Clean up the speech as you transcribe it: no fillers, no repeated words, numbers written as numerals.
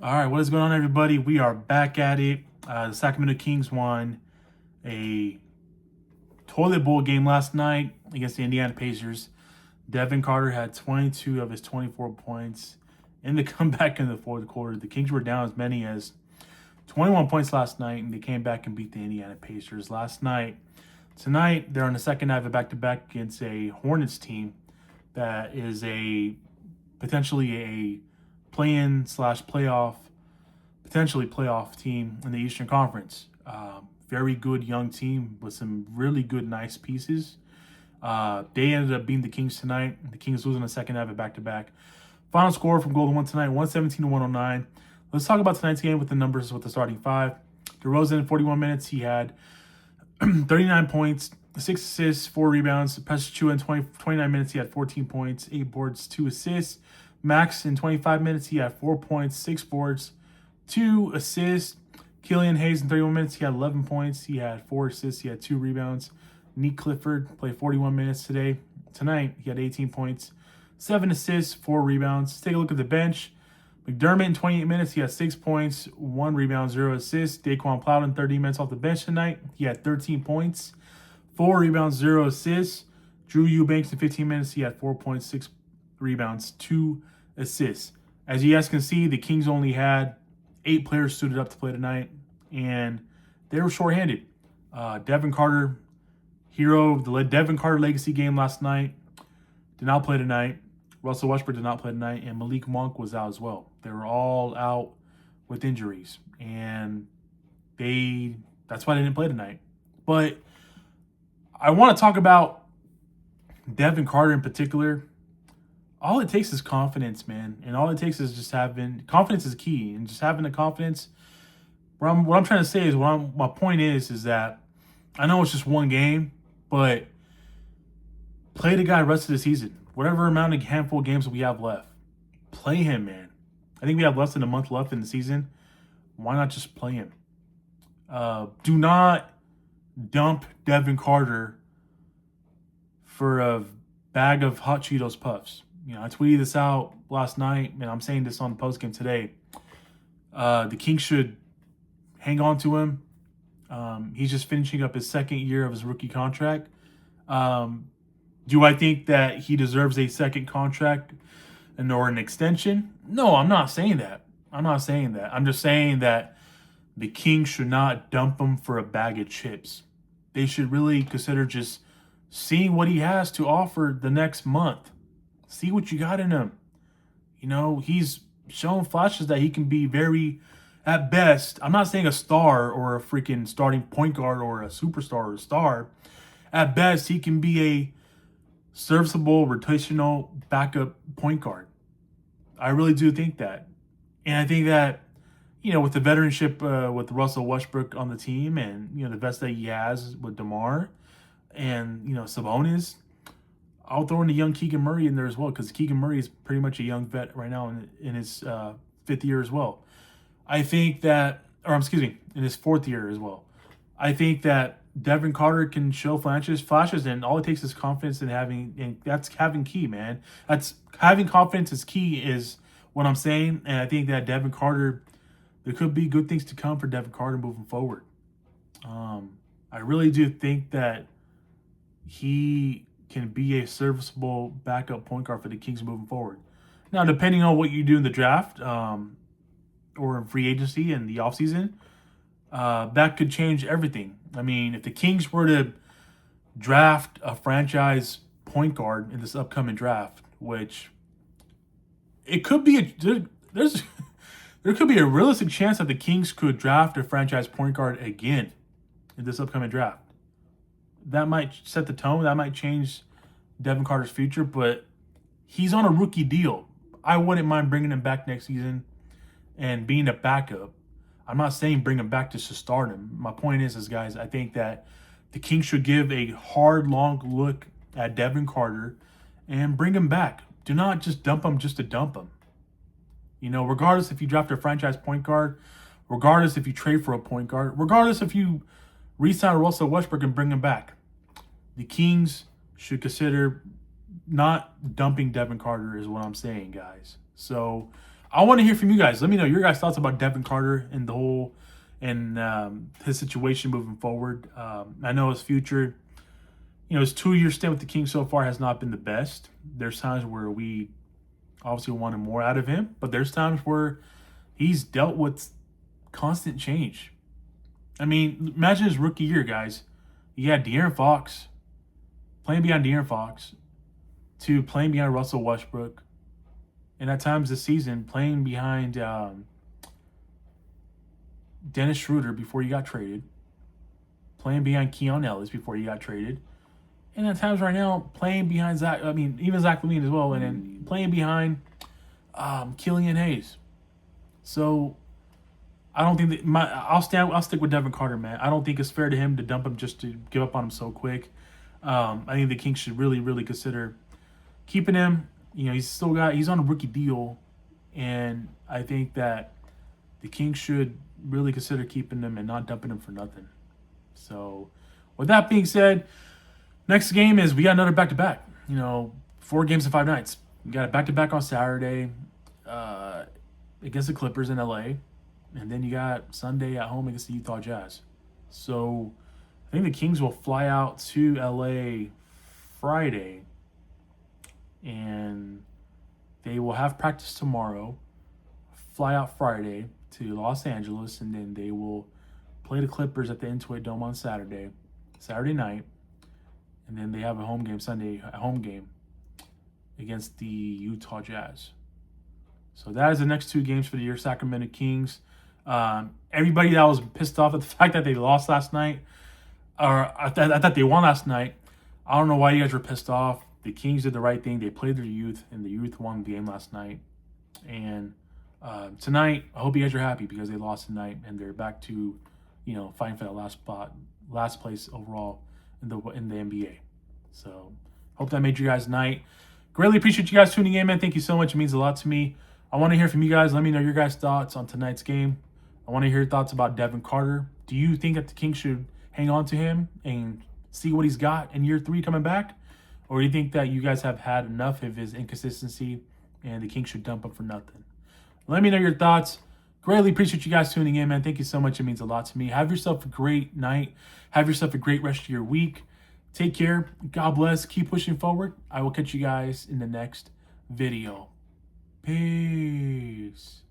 All right, what is going on, everybody? We are back at it. The Sacramento Kings won a toilet bowl game last night against the Indiana Pacers. Devin Carter had 22 of his 24 points in the comeback in the fourth quarter. The Kings were down as many as 21 points last night, and they came back and beat the Indiana Pacers last night. Tonight, they're on the second night of a back-to-back against a Hornets team that is potentially a play-in slash playoff, potentially playoff team in the Eastern Conference. Very good young team with some really good, nice pieces. They ended up beating the Kings tonight. The Kings losing the second half of back-to-back. Final score from Golden One tonight, 117 to 109. Let's talk about tonight's game with the numbers with the starting five. DeRozan, in 41 minutes, he had 39 points, 6 assists, 4 rebounds. Pasachua in 29 minutes, he had 14 points, 8 boards, 2 assists. Max in 25 minutes, he had 4 points, 6 boards, 2 assists. Killian Hayes in 31 minutes, he had 11 points, he had 4 assists, he had 2 rebounds. Nick Clifford played 41 minutes tonight, he had 18 points, 7 assists, 4 rebounds. Let's take a look at the bench. McDermott in 28 minutes, he had 6 points, 1 rebound, 0 assists. Daquan Plowden in 30 minutes off the bench tonight, he had 13 points, 4 rebounds, 0 assists. Drew Eubanks in 15 minutes, he had 4 points, 6 rebounds, 2 assists. As you guys can see, the Kings only had 8 players suited up to play tonight, and they were shorthanded. Devin Carter, hero of the Devin Carter legacy game last night, did not play tonight. Russell Westbrook did not play tonight, and Malik Monk was out as well. They were all out with injuries, and that's why they didn't play tonight. But I want to talk about Devin Carter in particular. All it takes is confidence, man. And all it takes is just having confidence is key. And just having the confidence. What I'm trying to say is my point is that I know it's just one game, but play the guy the rest of the season. Whatever amount of handful of games that we have left. Play him, man. I think we have less than a month left in the season. Why not just play him? Do not dump Devin Carter for a bag of hot Cheetos Puffs. I tweeted this out last night, and I'm saying this on the postgame today. The Kings should hang on to him. He's just finishing up his second year of his rookie contract. Do I think that he deserves a second contract or an extension? No, I'm not saying that. I'm just saying that the Kings should not dump him for a bag of chips. They should really consider just seeing what he has to offer the next month. See what you got in him. He's shown flashes that he can be very, at best, I'm not saying a star or a freaking starting point guard or a superstar or a star. At best, he can be a serviceable, rotational backup point guard. I really do think that. And I think that, with the veteranship with Russell Westbrook on the team and, the vets that he has with DeMar and, Sabonis, I'll throw in the young Keegan Murray in there as well, because Keegan Murray is pretty much a young vet right now in his 5th year as well. I think that, in his 4th year as well. I think that Devin Carter can show flashes, and all it takes is confidence and that's having key, man. That's having confidence is key, is what I'm saying. And I think that Devin Carter, there could be good things to come for Devin Carter moving forward. I really do think that he can be a serviceable backup point guard for the Kings moving forward. Now, depending on what you do in the draft or in free agency in the offseason, that could change everything. I mean, if the Kings were to draft a franchise point guard in this upcoming draft, which it could be there could be a realistic chance that the Kings could draft a franchise point guard again in this upcoming draft. That might set the tone. That might change Devin Carter's future, but he's on a rookie deal. I wouldn't mind bringing him back next season and being a backup. I'm not saying bring him back just to start him. My point is, guys, I think that the Kings should give a hard, long look at Devin Carter and bring him back. Do not just dump him just to dump him. Regardless if you draft a franchise point guard, regardless if you trade for a point guard, regardless if you re-sign Russell Westbrook and bring him back, the Kings should consider not dumping Devin Carter is what I'm saying, guys. So I want to hear from you guys. Let me know your guys' thoughts about Devin Carter and the whole and his situation moving forward. I know his future, his 2-year stint with the Kings so far has not been the best. There's times where we obviously wanted more out of him, but there's times where he's dealt with constant change. I mean, imagine his rookie year, guys. You had De'Aaron Fox, playing behind De'Aaron Fox, to playing behind Russell Westbrook, and at times this season playing behind Dennis Schroeder before he got traded, playing behind Keon Ellis before he got traded, and at times right now playing behind even Zach LaVine as well, and then playing behind Killian Hayes. So I don't think that I'll stick with Devin Carter, man. I don't think it's fair to him to dump him just to give up on him so quick. I think the Kings should really, really consider keeping him. He's on a rookie deal, and I think that the Kings should really consider keeping him and not dumping him for nothing. So, with that being said, next game is we got another back-to-back. 4 games in 5 nights. We got a back-to-back on Saturday against the Clippers in LA, and then you got Sunday at home against the Utah Jazz. So, I think the Kings will fly out to LA Friday, and they will have practice tomorrow, fly out Friday to Los Angeles, and then they will play the Clippers at the Intuit Dome on Saturday night, and then they have a home game Sunday, against the Utah Jazz. So that is the next 2 games for the year, Sacramento Kings. Everybody that was pissed off at the fact that they lost last night, or I thought they won last night, I don't know why you guys were pissed off. The Kings did the right thing. They played their youth, and the youth won the game last night. And tonight, I hope you guys are happy because they lost tonight, and they're back to, fighting for that last place overall in the NBA. So, hope that made you guys' night. Greatly appreciate you guys tuning in, man. Thank you so much. It means a lot to me. I want to hear from you guys. Let me know your guys' thoughts on tonight's game. I want to hear your thoughts about Devin Carter. Do you think that the Kings should hang on to him and see what he's got in year 3 coming back? Or do you think that you guys have had enough of his inconsistency and the Kings should dump him for nothing? Let me know your thoughts. Greatly appreciate you guys tuning in, man. Thank you so much. It means a lot to me. Have yourself a great night. Have yourself a great rest of your week. Take care. God bless. Keep pushing forward. I will catch you guys in the next video. Peace.